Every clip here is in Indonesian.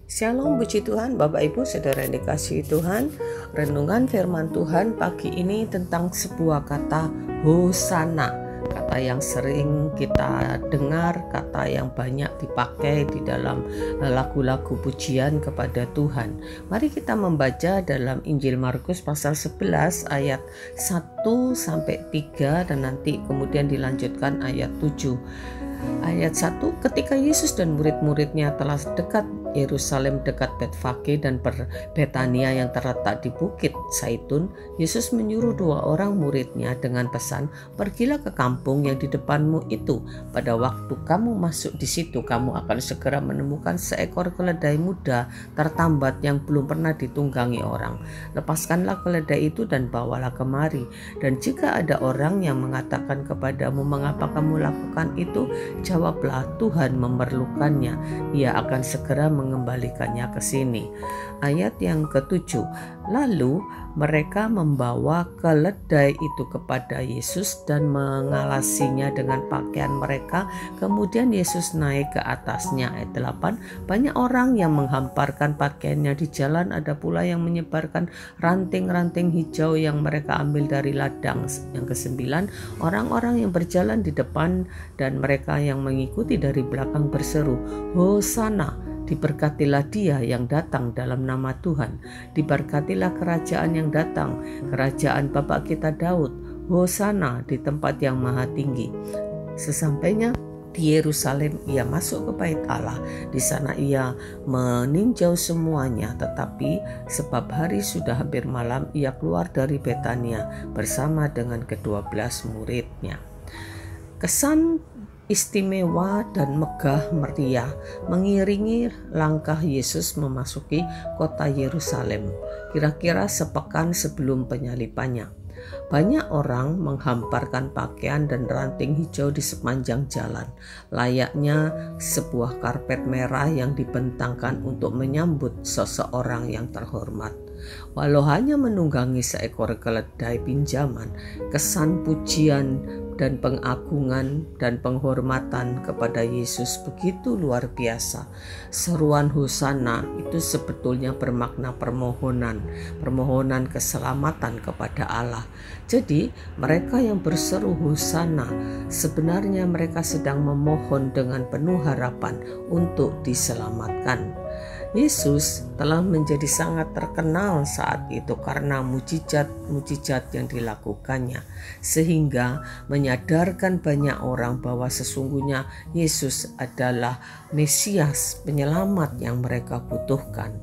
Shalom, puji Tuhan, Bapak Ibu Saudara yang dikasihi Tuhan. Renungan firman Tuhan pagi ini tentang sebuah kata Hosana. Kata yang sering kita dengar, kata yang banyak dipakai di dalam lagu-lagu pujian kepada Tuhan. Mari kita membaca dalam Injil Markus pasal 11 ayat 1-3 dan nanti kemudian dilanjutkan ayat 7. Ayat 1, ketika Yesus dan murid-muridnya telah dekat Yerusalem, dekat Betfage dan Betania yang terletak di Bukit Zaitun, Yesus menyuruh 2 orang muridnya dengan pesan, pergilah ke kampung yang di depanmu itu. Pada waktu kamu masuk di situ, kamu akan segera menemukan seekor keledai muda tertambat yang belum pernah ditunggangi orang. Lepaskanlah keledai itu dan bawalah kemari. Dan jika ada orang yang mengatakan kepadamu, mengapa kamu lakukan itu? Jawablah, Tuhan memerlukannya, Ia akan segera mengembalikannya ke sini. Ayat yang ke-7, lalu mereka membawa keledai itu kepada Yesus dan mengalasinya dengan pakaian mereka. Kemudian Yesus naik ke atasnya. Ayat 8, banyak orang yang menghamparkan pakaiannya di jalan, ada pula yang menyebarkan ranting-ranting hijau yang mereka ambil dari ladang. Yang ke-9, orang-orang yang berjalan di depan dan mereka yang mengikuti dari belakang berseru, Hosana, diberkatilah Dia yang datang dalam nama Tuhan, diberkatilah kerajaan yang datang, kerajaan Bapa kita Daud, Hosana di tempat yang maha tinggi. Sesampainya di Yerusalem, Ia masuk ke bait Allah. Di sana Ia meninjau semuanya, tetapi sebab hari sudah hampir malam, Ia keluar dari Betania bersama dengan ke-12 muridnya. Kesan istimewa dan megah meriah mengiringi langkah Yesus memasuki kota Yerusalem, kira-kira sepekan sebelum penyalibannya. Banyak orang menghamparkan pakaian dan ranting hijau di sepanjang jalan, layaknya sebuah karpet merah yang dibentangkan untuk menyambut seseorang yang terhormat. Walau hanya menunggangi seekor keledai pinjaman, kesan pujian dan pengagungan dan penghormatan kepada Yesus begitu luar biasa. Seruan Hosana itu sebetulnya bermakna permohonan keselamatan kepada Allah. Jadi mereka yang berseru Hosana sebenarnya mereka sedang memohon dengan penuh harapan untuk diselamatkan. Yesus telah menjadi sangat terkenal saat itu karena mujizat-mujizat yang dilakukannya, sehingga menyadarkan banyak orang bahwa sesungguhnya Yesus adalah Mesias, penyelamat yang mereka butuhkan.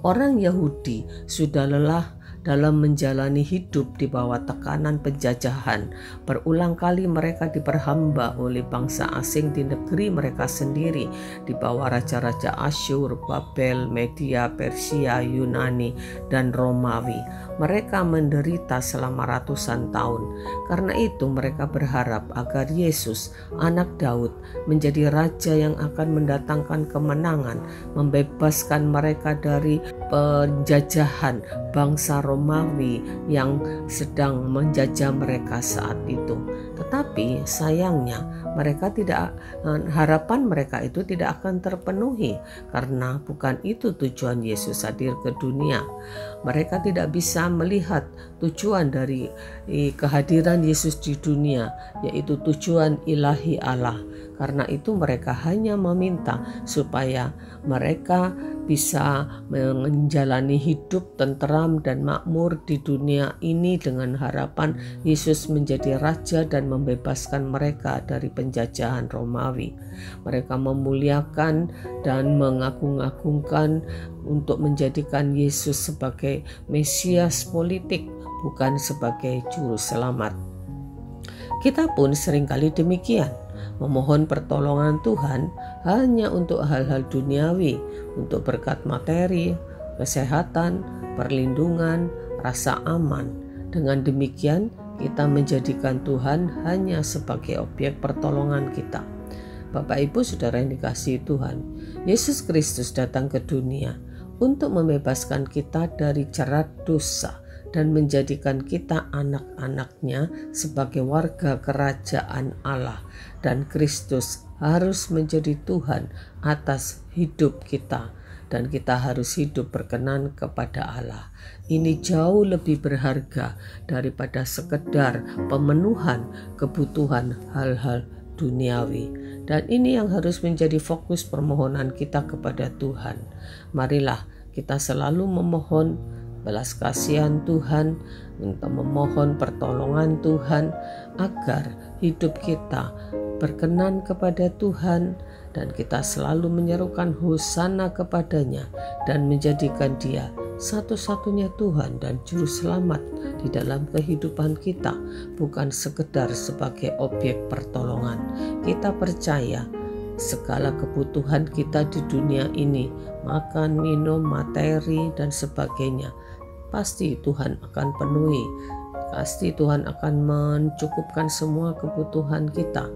Orang Yahudi sudah lelah dalam menjalani hidup di bawah tekanan penjajahan. Berulang kali mereka diperhamba oleh bangsa asing di negeri mereka sendiri, di bawah raja-raja Asyur, Babel, Media, Persia, Yunani, dan Romawi. Mereka menderita selama ratusan tahun. Karena itu mereka berharap agar Yesus, anak Daud, menjadi raja yang akan mendatangkan kemenangan, membebaskan mereka dari penjajahan bangsa Romawi yang sedang menjajah mereka saat itu. Tetapi sayangnya harapan mereka itu tidak akan terpenuhi karena bukan itu tujuan Yesus hadir ke dunia. Mereka tidak bisa melihat tujuan dari kehadiran Yesus di dunia, yaitu tujuan ilahi Allah. Karena itu mereka hanya meminta supaya mereka bisa menjalani hidup tenteram dan makmur di dunia ini dengan harapan Yesus menjadi raja dan membebaskan mereka dari penjajahan Romawi. Mereka memuliakan dan mengagung-agungkan untuk menjadikan Yesus sebagai Mesias politik, bukan sebagai juru selamat. Kita pun seringkali demikian, memohon pertolongan Tuhan hanya untuk hal-hal duniawi, untuk berkat materi, kesehatan, perlindungan, rasa aman. Dengan demikian, kita menjadikan Tuhan hanya sebagai objek pertolongan kita. Bapak Ibu Saudara yang dikasihi Tuhan, Yesus Kristus datang ke dunia untuk membebaskan kita dari jerat dosa dan menjadikan kita anak-anaknya sebagai warga kerajaan Allah, dan Kristus harus menjadi Tuhan atas hidup kita. dan kita harus hidup berkenan kepada Allah. Ini jauh lebih berharga daripada sekedar pemenuhan kebutuhan hal-hal duniawi. Dan ini yang harus menjadi fokus permohonan kita kepada Tuhan. Marilah kita selalu memohon belas kasihan Tuhan, untuk memohon pertolongan Tuhan agar hidup kita berkenan kepada Tuhan, dan kita selalu menyerukan hosana kepadanya dan menjadikan Dia satu-satunya Tuhan dan Juru Selamat di dalam kehidupan kita, bukan sekedar sebagai objek pertolongan. Kita percaya segala kebutuhan kita di dunia ini, makan, minum, materi, dan sebagainya, pasti Tuhan akan penuhi. Pasti Tuhan akan mencukupkan semua kebutuhan kita.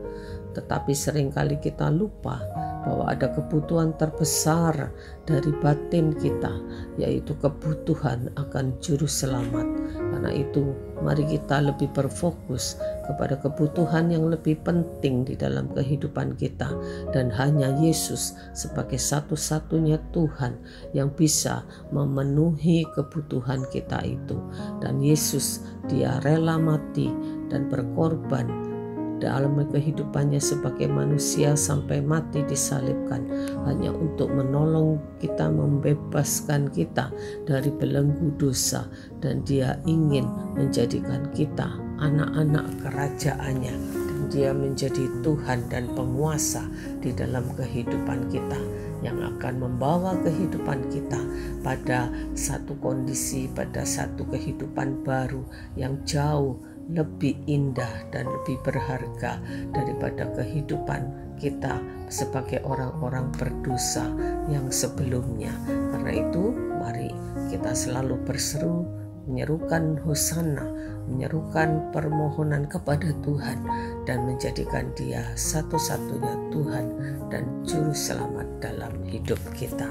Tetapi seringkali kita lupa bahwa ada kebutuhan terbesar dari batin kita, yaitu kebutuhan akan Juru Selamat. Karena itu mari kita lebih berfokus kepada kebutuhan yang lebih penting di dalam kehidupan kita, dan hanya Yesus sebagai satu-satunya Tuhan yang bisa memenuhi kebutuhan kita itu. Dan Yesus, Dia rela mati dan berkorban dalam kehidupannya sebagai manusia sampai mati disalibkan, hanya untuk menolong kita, membebaskan kita dari belenggu dosa, dan Dia ingin menjadikan kita anak-anak kerajaannya, dan Dia menjadi Tuhan dan penguasa di dalam kehidupan kita, yang akan membawa kehidupan kita pada satu kondisi, pada satu kehidupan baru yang jauh lebih indah dan lebih berharga daripada kehidupan kita sebagai orang-orang berdosa yang sebelumnya. Karena itu mari kita selalu berseru, menyerukan hosana, menyerukan permohonan kepada Tuhan, dan menjadikan Dia satu-satunya Tuhan dan Juru Selamat dalam hidup kita.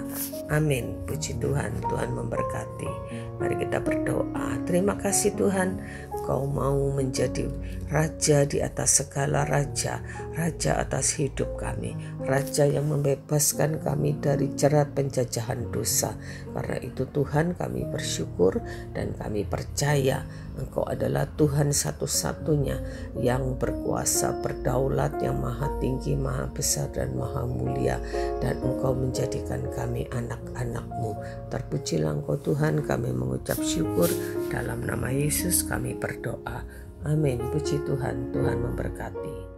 Amin. Puji Tuhan. Tuhan memberkati. Mari kita berdoa. Terima kasih Tuhan, Kau mau menjadi Raja di atas segala raja, Raja atas hidup kami, Raja yang membebaskan kami dari jerat penjajahan dosa. Karena itu Tuhan, kami bersyukur dan kami percaya Engkau adalah Tuhan satu-satunya yang berkuasa, berdaulat, yang maha tinggi, maha besar, dan maha mulia. Dan Engkau menjadikan kami anak-anak-Mu. Terpujilah Engkau Tuhan, kami mengucap syukur. Dalam nama Yesus kami berdoa. Amin. Puji Tuhan. Tuhan memberkati.